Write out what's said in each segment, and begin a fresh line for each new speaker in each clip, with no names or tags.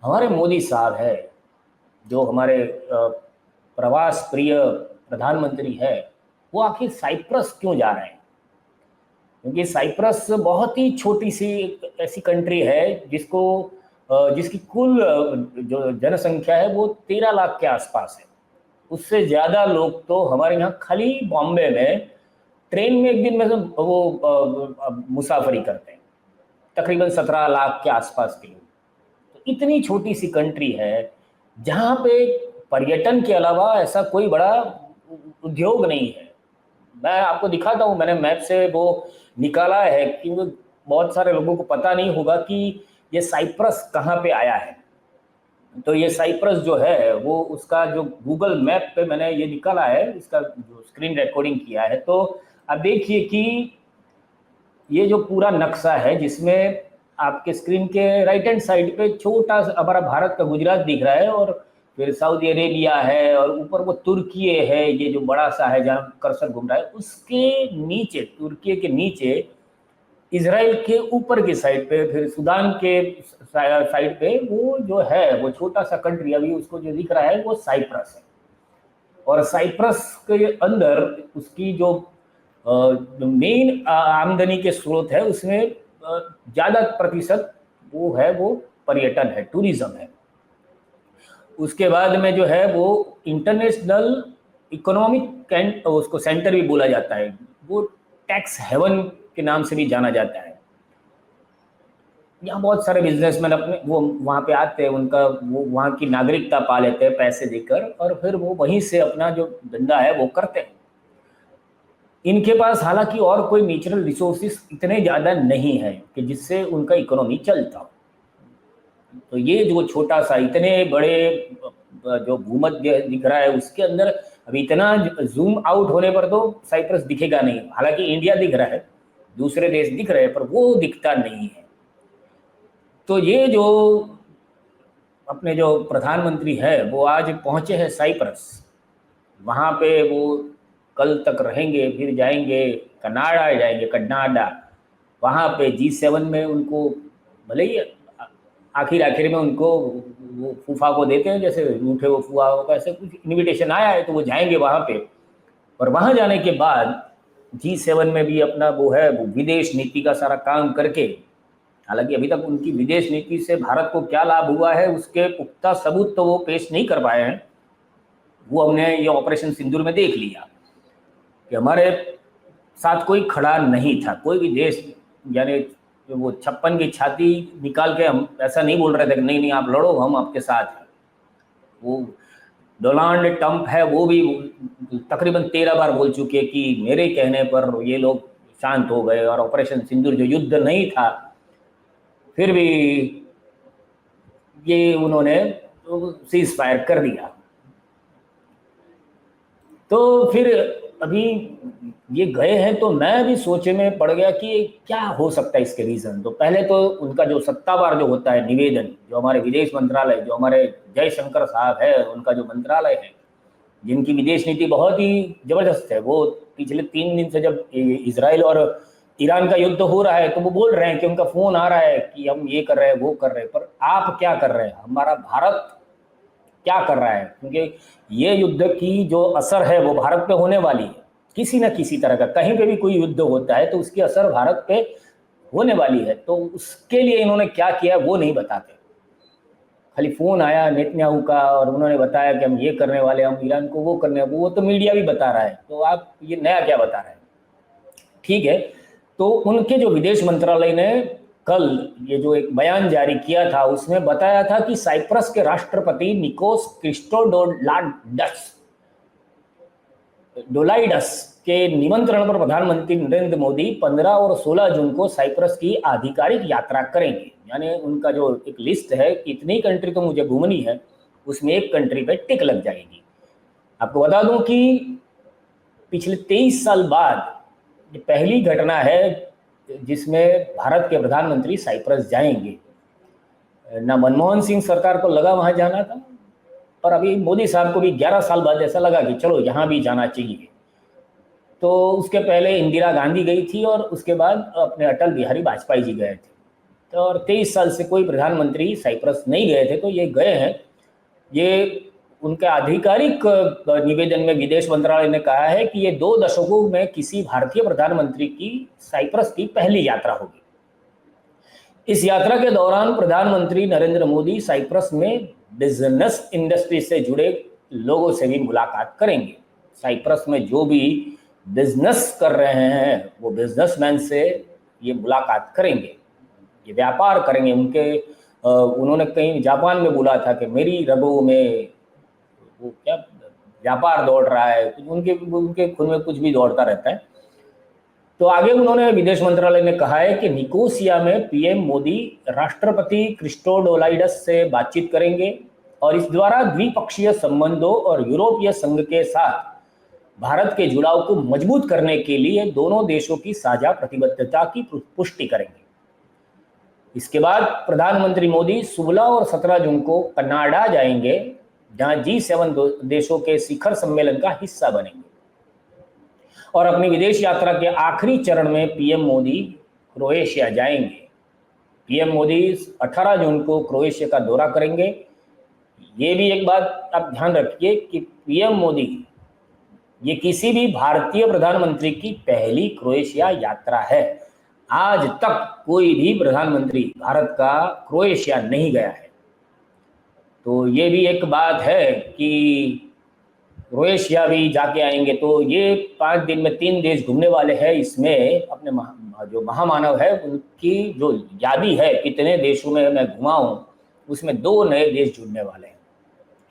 हमारे मोदी साहब है, जो हमारे प्रवास प्रिय प्रधानमंत्री है, वो आखिर साइप्रस क्यों जा रहे हैं? क्योंकि साइप्रस बहुत ही छोटी सी ऐसी कंट्री है जिसको जिसकी कुल जो जनसंख्या है वो 13 लाख के आसपास है। उससे ज़्यादा लोग तो हमारे यहाँ खाली बॉम्बे में ट्रेन में एक दिन में से वो मुसाफरी करते हैं। तकरीबन 17 लाख के आसपास के लोग। तो इतनी छोटी सी कंट्री है जहाँ पे पर्यटन के अलावा ऐसा कोई बड़ा उद्योग नहीं है। मैं आपको दिखाता हूँ, मैंने मैप से वो निकाला है, क्योंकि बहुत सारे लोगों को पता नहीं होगा कि ये साइप्रस कहाँ पे आया है। तो ये साइप्रस जो है वो उसका जो गूगल मैप पे मैंने ये निकाला है, इसका जो स्क्रीन रिकॉर्डिंग किया है। तो अब देखिए कि ये जो पूरा नक्शा है जिसमें आपके स्क्रीन के राइट हैंड साइड पे छोटा सा हमारा भारत का गुजरात दिख रहा है, और फिर सऊदी अरेबिया है, और ऊपर वो तुर्की है, ये जो बड़ा सा है जहाँ कर्सर घूम रहा है, उसके नीचे तुर्की के नीचे इसराइल के ऊपर की साइड पे, फिर सूडान के साइड पे वो जो है वो छोटा सा कंट्री अभी उसको जो दिख रहा है वो साइप्रस है। और साइप्रस के अंदर उसकी जो मेन आमदनी के स्रोत है उसमें ज़्यादा प्रतिशत वो है वो पर्यटन है, टूरिज्म है। उसके बाद में जो है वो इंटरनेशनल इकोनॉमिक उसको सेंटर भी बोला जाता है। वो टैक्स हेवन के नाम से भी जाना जाता है। यहाँ बहुत सारे बिजनेसमैन अपने वो वहाँ पे आते हैं, उनका वो वहाँ की नागरिकता पा लेते हैं पैसे देकर, और फिर वो वहीं से अपना जो धंधा है वो करते हैं। इनके पास हालांकि और कोई नेचुरल रिसोर्सेस इतने ज़्यादा नहीं है कि जिससे उनका इकोनॉमी चलता हो। तो ये जो छोटा सा इतने बड़े जो भूमध्य दिख रहा है उसके अंदर अभी इतना जूम आउट होने पर तो साइप्रस दिखेगा नहीं। हालांकि इंडिया दिख रहा है, दूसरे देश दिख रहे हैं, पर वो दिखता नहीं है। तो ये जो अपने जो प्रधानमंत्री है वो आज पहुंचे हैं साइप्रस। वहाँ पे वो कल तक रहेंगे, फिर जाएंगे कनाडा, जाएंगे कनाडा। वहाँ पे G7 में उनको भले ही आखिर आखिर में उनको वो फूफा को देते हैं, जैसे रूठे वो फूफा को, ऐसे कुछ इनविटेशन आया है तो वो जाएंगे वहाँ पे। और वहाँ जाने के बाद G7 में भी अपना वो है वो विदेश नीति का सारा काम करके, हालांकि अभी तक उनकी विदेश नीति से भारत को क्या लाभ हुआ है उसके पुख्ता सबूत तो वो पेश नहीं कर पाए हैं। वो हमने ये ऑपरेशन सिंदूर में देख लिया कि हमारे साथ कोई खड़ा नहीं था, कोई भी देश, यानी वो 56 की छाती निकाल के हम ऐसा नहीं बोल रहे थे कि नहीं नहीं आप लड़ो हम आपके साथ हैं। वो डोनाल्ड ट्रंप है वो भी तकरीबन 13 बार बोल चुके कि मेरे कहने पर ये लोग शांत हो गए, और ऑपरेशन सिंदूर जो युद्ध नहीं था फिर भी ये उन्होंने सीज फायर कर दिया। तो फिर अभी ये गए हैं तो मैं भी सोचे में पड़ गया कि क्या हो सकता है इसके रीज़न। तो पहले तो उनका जो सत्तावार जो होता है निवेदन, जो हमारे विदेश मंत्रालय, जो हमारे जयशंकर साहब है उनका जो मंत्रालय है, जिनकी विदेश नीति बहुत ही ज़बरदस्त है, वो पिछले 3 दिन से जब इसराइल और ईरान का युद्ध हो रहा है तो वो बोल रहे हैं कि उनका फ़ोन आ रहा है कि हम ये कर रहे हैं वो कर रहे हैं, पर आप क्या कर रहे हैं, हमारा भारत क्या कर रहा है? क्योंकि ये युद्ध की जो असर है वो भारत पे होने वाली है, किसी न किसी तरह का। कहीं पे भी कोई युद्ध होता है तो उसकी असर भारत पे होने वाली है। तो उसके लिए इन्होंने क्या किया वो नहीं बताते। खाली फ़ोन आया नेतन्याहू का और उन्होंने बताया कि हम ये करने वाले, हम ईरान को वो करने, वो तो मीडिया भी बता रहा है, तो आप ये नया क्या बता रहे हैं? ठीक है। तो उनके जो विदेश मंत्रालय ने कल ये जो एक बयान जारी किया था उसमें बताया था कि साइप्रस के राष्ट्रपति निकोस क्रिस्टोडोलाइडस के निमंत्रण पर प्रधानमंत्री नरेंद्र मोदी 15 और 16 जून को साइप्रस की आधिकारिक यात्रा करेंगे। यानी उनका जो एक लिस्ट है कि इतनी कंट्री तो मुझे घूमनी है, उसमें एक कंट्री पे टिक लग जाएगी। आपको बता दूं कि पिछले 23 साल बाद ये पहली घटना है जिसमें भारत के प्रधानमंत्री साइप्रस जाएंगे। ना मनमोहन सिंह सरकार को लगा वहां जाना था, और अभी मोदी साहब को भी 11 साल बाद ऐसा लगा कि चलो यहाँ भी जाना चाहिए। तो उसके पहले इंदिरा गांधी गई थी और उसके बाद अपने अटल बिहारी वाजपेयी जी गए थे। और 23 साल से कोई प्रधानमंत्री साइप्रस नहीं गए थे, तो ये गए हैं। ये उनके आधिकारिक निवेदन में विदेश मंत्रालय ने कहा है कि ये 2 दशकों में किसी भारतीय प्रधानमंत्री की साइप्रस की पहली यात्रा होगी। इस यात्रा के दौरान प्रधानमंत्री नरेंद्र मोदी साइप्रस में बिजनेस इंडस्ट्री से जुड़े लोगों से भी मुलाकात करेंगे। साइप्रस में जो भी बिजनेस कर रहे हैं वो बिजनेसमैन से ये मुलाकात करेंगे, ये व्यापार करेंगे। उन्होंने कहीं जापान में बोला था कि मेरी रगों में वो क्या व्यापार दौड़ रहा है, उनके खून में कुछ भी दौड़ता रहता है। तो आगे उन्होंने विदेश मंत्रालय ने कहा है कि निकोसिया में पीएम मोदी राष्ट्रपति क्रिस्टोडोलाइडस से बातचीत करेंगे और इस द्वारा द्विपक्षीय संबंधों और यूरोपीय संघ के साथ भारत के जुड़ाव को मजबूत करने के लिए दोनों देशों की साझा प्रतिबद्धता की पुष्टि करेंगे। इसके बाद प्रधानमंत्री मोदी 16 और 17 जून को कनाडा जाएंगे, जहां G7 देशों के शिखर सम्मेलन का हिस्सा बनेंगे। और अपनी विदेश यात्रा के आखिरी चरण में पीएम मोदी क्रोएशिया जाएंगे। पीएम मोदी 18 जून को क्रोएशिया का दौरा करेंगे। ये भी एक बात आप ध्यान रखिए कि पीएम मोदी ये किसी भी भारतीय प्रधानमंत्री की पहली क्रोएशिया यात्रा है। आज तक कोई भी प्रधानमंत्री भारत का क्रोएशिया नहीं गया है। तो ये भी एक बात है कि क्रोएशिया भी जाके आएंगे। तो ये 5 दिन में 3 देश घूमने वाले हैं। इसमें अपने जो महामानव है उनकी जो यादी है कितने देशों में मैं घुमा हूँ, उसमें 2 नए देश जुड़ने वाले हैं।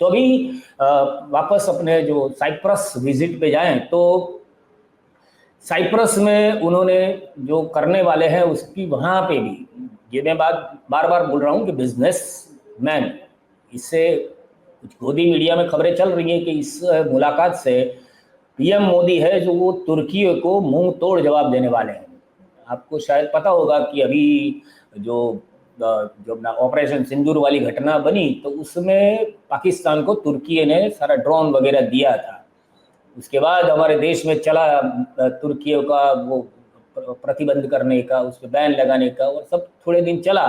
तो अभी वापस अपने जो साइप्रस विजिट पे जाएं, तो साइप्रस में उन्होंने जो करने वाले हैं उसकी वहाँ पे भी, ये मैं बात बार बार बोल रहा हूँ कि बिजनेसमैन, इससे कुछ गोदी मीडिया में खबरें चल रही हैं कि इस मुलाकात से पीएम मोदी है जो वो तुर्की को मुंह तोड़ जवाब देने वाले हैं। आपको शायद पता होगा कि अभी जो ऑपरेशन सिंदूर वाली घटना बनी, तो उसमें पाकिस्तान को तुर्की ने सारा ड्रोन वगैरह दिया था। उसके बाद हमारे देश में चला तुर्की का वो प्रतिबंध करने का, उस पर बैन लगाने का, और सब थोड़े दिन चला।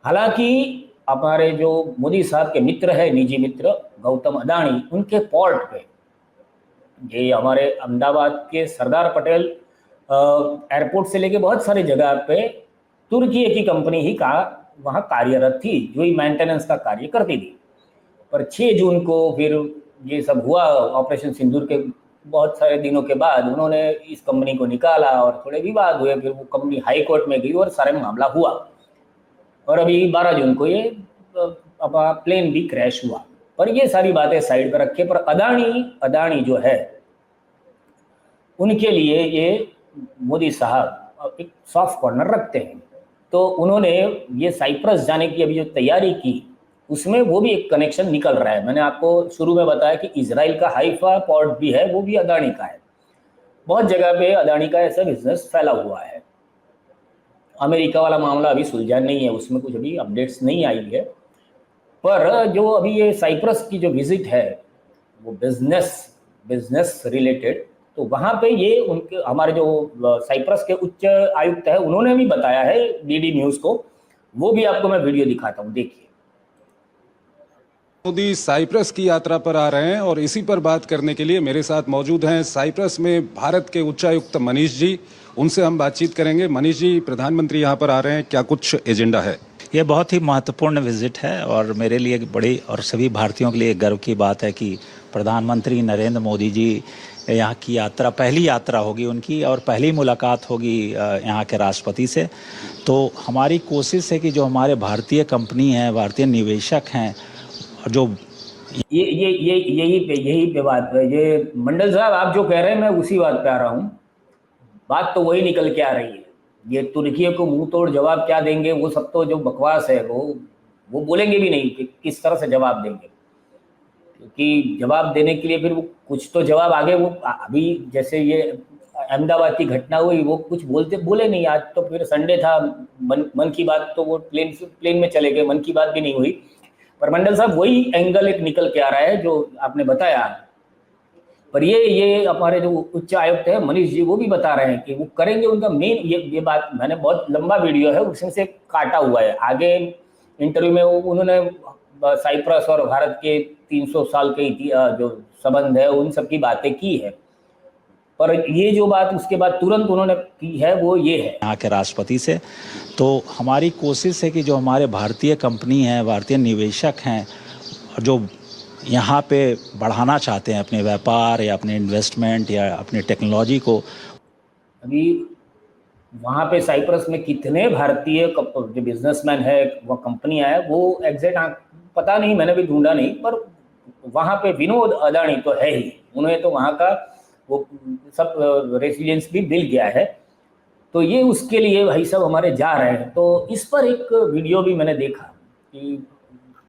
हालांकि हमारे जो मोदी साहब के मित्र है, निजी मित्र गौतम अडानी, उनके पोर्ट पे, ये हमारे अहमदाबाद के सरदार पटेल एयरपोर्ट से लेके बहुत सारी जगह पे तुर्की की कंपनी ही का वहाँ कार्यरत थी, जो ही मेंटेनेंस का कार्य करती थी। पर 6 जून को फिर ये सब हुआ, ऑपरेशन सिंदूर के बहुत सारे दिनों के बाद उन्होंने इस कंपनी को निकाला और थोड़े विवाद हुए। फिर वो कंपनी हाई कोर्ट में गई और सारे मामला हुआ, और अभी 12 जून को ये प्लेन भी क्रैश हुआ। पर ये सारी बातें साइड पर रखे, पर अडानी जो है उनके लिए ये मोदी साहब एक सॉफ्ट कॉर्नर रखते हैं। तो उन्होंने ये साइप्रस जाने की अभी जो तैयारी की, उसमें वो भी एक कनेक्शन निकल रहा है। मैंने आपको शुरू में बताया कि इजराइल का हाइफा पोर्ट भी है, वो भी अडानी का है। बहुत जगह पे अडानी का ऐसा बिजनेस फैला हुआ है। अमेरिका वाला मामला अभी सुलझा नहीं है, उसमें कुछ अभी अपडेट्स नहीं आई है। पर जो अभी ये साइप्रस की जो विजिट है वो बिजनेस रिलेटेड, तो वहाँ पे ये उनके हमारे जो साइप्रस के उच्च आयुक्त है उन्होंने भी बताया है डीडी न्यूज़ को। वो भी आपको मैं वीडियो दिखाता हूँ, देखिए।
मोदी साइप्रस की यात्रा पर आ रहे हैं और इसी पर बात करने के लिए मेरे साथ मौजूद हैं साइप्रस में भारत के उच्चायुक्त मनीष जी। उनसे हम बातचीत करेंगे। मनीष जी, प्रधानमंत्री यहाँ पर आ रहे हैं, क्या कुछ एजेंडा है?
ये बहुत ही महत्वपूर्ण विजिट है और मेरे लिए बड़ी और सभी भारतीयों के लिए गर्व की बात है कि प्रधानमंत्री नरेंद्र मोदी जी यहाँ की यात्रा, पहली यात्रा होगी उनकी और पहली मुलाकात होगी यहाँ के राष्ट्रपति से। तो हमारी कोशिश है कि जो हमारे भारतीय कंपनी हैं, भारतीय निवेशक हैं, जो
यही पे बात है। ये मंडल साहब आप जो कह रहे हैं मैं उसी बात पे आ रहा हूँ। बात तो वही निकल के आ रही है। ये तुर्की को मुंह तोड़ जवाब क्या देंगे, वो सब तो जो बकवास है वो बोलेंगे भी नहीं कि किस तरह से जवाब देंगे, क्योंकि जवाब देने के लिए फिर वो कुछ तो जवाब आगे, वो अभी जैसे ये अहमदाबाद की घटना हुई वो कुछ बोले नहीं। आज तो फिर संडे था, मन की बात तो वो प्लेन में चले गए, मन की बात भी नहीं हुई। पर मंडल साहब वही एंगल एक निकल के आ रहा है जो आपने बताया पर ये हमारे जो उच्च आयुक्त है मनीष जी, वो भी बता रहे हैं कि वो करेंगे। उनका मेन ये बात, मैंने बहुत लंबा वीडियो है उसमें से काटा हुआ है, आगे इंटरव्यू में उन्होंने साइप्रस और भारत के 300 साल के जो संबंध है उन सब की बातें की है, पर ये जो बात उसके बाद तुरंत उन्होंने की है वो ये है
यहाँ के राष्ट्रपति से। तो हमारी कोशिश है कि जो हमारे भारतीय कंपनी हैं, भारतीय निवेशक हैं, जो यहाँ पे बढ़ाना चाहते हैं अपने व्यापार या अपने इन्वेस्टमेंट या अपनी टेक्नोलॉजी को,
अभी वहाँ पे साइप्रस में कितने भारतीय जो बिजनेसमैन है, वो कंपनियां है, वो एग्जैक्ट पता नहीं, मैंने भी ढूंढा नहीं, पर वहाँ पे विनोद अदानी तो है ही, उन्हें तो वहाँ का वो सब रेसिडेंस भी मिल गया है, तो ये उसके लिए भाई सब हमारे जा रहे हैं। तो इस पर एक वीडियो भी मैंने देखा कि